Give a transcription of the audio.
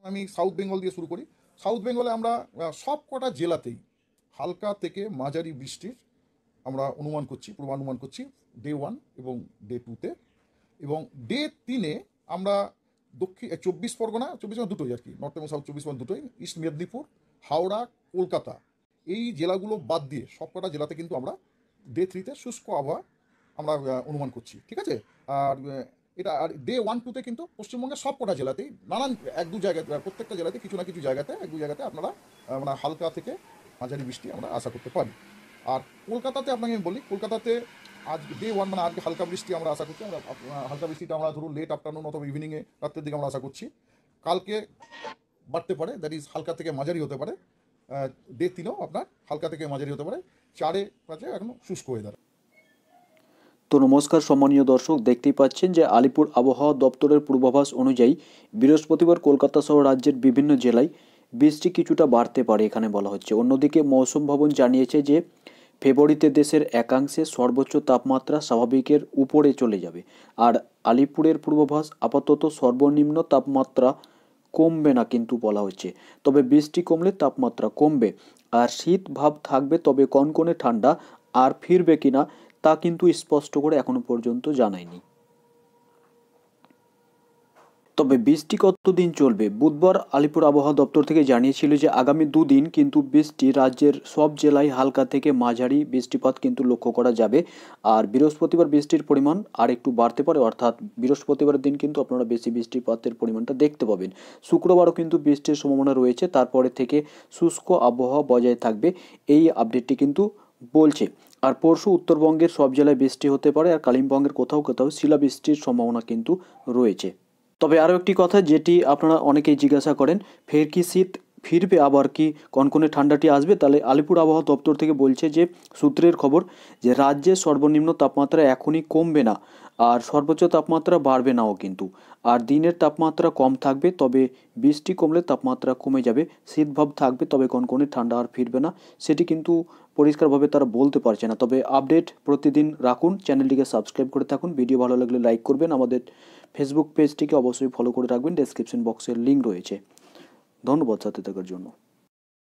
আমি সাউথ বেঙ্গল দিয়ে শুরু করি। সাউথ বেঙ্গলে আমরা সব কটা জেলাতেই হালকা থেকে মাঝারি বৃষ্টির আমরা অনুমান করছি, পূর্বানুমান করছি ডে 1 এবং ডে 2-তে। এবং ডে 3-এ আমরা দক্ষিণ 24 পরগনা, 24 পরগনা দুটোই আর কি, নর্থ এবং সাউথ 24 পরগনা দুটোই, ইস্ট মেদিনীপুর, হাওড়া, কলকাতা, এই জেলাগুলো বাদ দিয়ে সব কটা জেলাতে কিন্তু আমরা ডে 3-তে শুষ্ক আবহাওয়া আমরা অনুমান করছি, ঠিক আছে। আর এটা আর ডে 1-2-তে কিন্তু পশ্চিমবঙ্গের সব কটা জেলাতেই নানান এক দু জায়গায়, প্রত্যেকটা জেলাতে কিছু না কিছু জায়গাতে, এক দু জায়গাতে আপনারা মানে হালকা থেকে মাঝারি বৃষ্টি আমরা আশা করতে পারি। আর কলকাতাতে আপনাকে আমি বলি, কলকাতাতে আজ ডে 1 মানে আজকে হালকা বৃষ্টি আমরা আশা করছি। আমরা হালকা বৃষ্টিটা আমরা ধরুন লেট আফটারনুন অথবা ইভিনিংয়ে, রাত্রের দিকে আমরা আশা করছি। কালকে বাড়তে পারে, দ্যাট ইজ হালকা থেকে মাঝারি হতে পারে। ডে 3-ও আপনার হালকা থেকে মাঝারি হতে পারে। 4-এ কাছে এখনো শুষ্ক ওয়েদার। তো নমস্কার সম্মানীয় দর্শক, দেখতেই পাচ্ছেন যে আলিপুর আবহাওয়া দপ্তরের পূর্বাভাস অনুযায়ী বৃহস্পতিবার কলকাতা সহ রাজ্যের বিভিন্ন জেলায় বৃষ্টি কিছুটা বাড়তে পারে এখানে বলা হচ্ছে। অন্যদিকে মৌসুম ভবন জানিয়েছে যে ফেব্রুয়ারিতে দেশের একাংশে সর্বোচ্চ তাপমাত্রা স্বাভাবিকের উপরে চলে যাবে। আর আলিপুরের পূর্বাভাস আপাতত সর্বনিম্ন তাপমাত্রা কমবে না কিন্তু বলা হচ্ছে, তবে বৃষ্টি কমলে তাপমাত্রা কমবে আর শীত ভাব থাকবে, তবে কনকনে ঠান্ডা আর ফিরবে কিনা তা কিন্তু স্পষ্ট করে এখনো পর্যন্ত জানায়নি। তবে বৃষ্টি কতদিন চলবে? বুধবার আলিপুর আবহাওয়া দপ্তর থেকে জানিয়েছিল যে আগামী দুদিন কিন্তু বৃষ্টি রাজ্যের সব জেলায় হালকা থেকে মাঝারি বৃষ্টিপাত কিন্তু লক্ষ্য করা যাবে। আর বৃহস্পতিবার বৃষ্টির পরিমাণ আর একটু বাড়তে পারে, অর্থাৎ বৃহস্পতিবারের দিন কিন্তু আপনারা বেশি বৃষ্টিপাতের পরিমাণটা দেখতে পাবেন। শুক্রবারও কিন্তু বৃষ্টির সম্ভাবনা রয়েছে, তারপরে থেকে শুষ্ক আবহাওয়া বজায় থাকবে, এই আপডেটটি কিন্তু বলছে। আর পরশু উত্তরবঙ্গের সব জেলায় বৃষ্টি হতে পারে, আর কালিম্পংয়ের কোথাও কোথাও শিলাবৃষ্টির সম্ভাবনা কিন্তু রয়েছে। তবে আরও একটি কথা যেটি আপনারা অনেকেই জিজ্ঞাসা করেন, ফের কি শীত ফিরবে, আবার কি কনকনে ঠান্ডাটি আসবে? তাহলে আলিপুর আবহাওয়া দপ্তর থেকে বলছে যে সূত্রের খবর যে রাজ্যের সর্বনিম্ন তাপমাত্রা এখনই কমবে না, আর সর্বোচ্চ তাপমাত্রা বাড়বে নাও কিন্তু। আর দিনের তাপমাত্রা কম থাকবে, তবে বৃষ্টি কমলে তাপমাত্রা কমে যাবে, শীতভাব থাকবে, তবে কনকনে ঠান্ডা আর ফিরবে না, সেটি কিন্তু পরিষ্কারভাবে তারা বলতে পারছে না। তবে আপডেট প্রতিদিন রাখুন, চ্যানেলটিকে সাবস্ক্রাইব করে থাকুন, ভিডিও ভালো লাগলে লাইক করবেন, আমাদের ফেসবুক পেজটিকে অবশ্যই ফলো করে রাখবেন, ডেসক্রিপশন বক্সের লিঙ্ক রয়েছে। ধন্যবাদ সাথে থাকার জন্য।